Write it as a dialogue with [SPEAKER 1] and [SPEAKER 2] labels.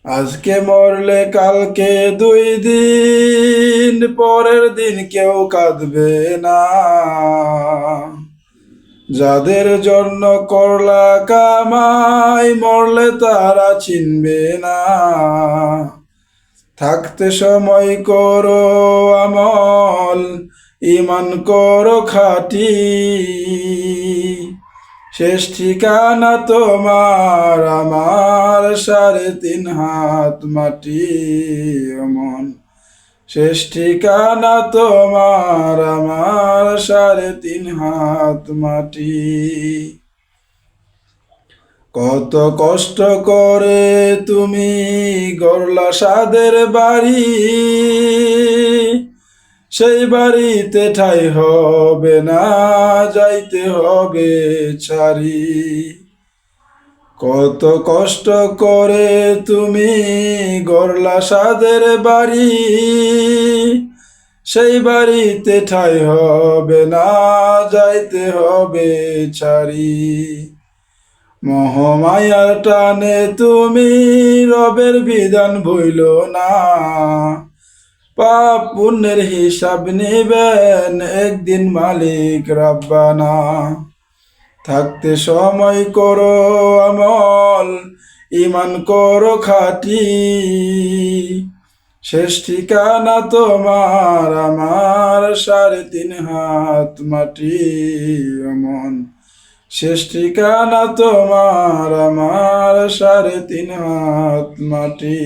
[SPEAKER 1] আজকে মরলে কালকে 2 দিন, পরের দিন কেউ কাঁদবে না। যাদের জন্য করলা কামাই, মরলে তারা চিনবে না। থাকতে সময় করো আমল, ঈমান করো খাঁটি। শেষ ঠিকানা তোমার আমার 3.5 হাত মাটি। মন, শেষ ঠিকানা তোমার আমার 3.5 হাত মাটি। কত কষ্ট করে তুমি গড়লা সাদের বাড়ি, সেই বাড়িতে ঠাই হবে না, যাইতে হবে ছাড়ি। কত কষ্ট করে তুমি গড়লা সাদের বাড়ি, সেই বাড়িতে ঠাই হবে না, যাইতে হবে ছাড়ি। মোহমায়ার টানে তুমি রবের বিধান ভুইলো না। পাপ পুণ্যের হিসাব নিবেন একদিন মালিক রাব্বানা। থাকতে সময় করো আমল, ঈমান করো খাঁটি। শেষ ঠিকানা তোমার আমার 3.5 হাত মাটি। মন, শেষ ঠিকানা তোমার আমার 3.5 হাত মাটি।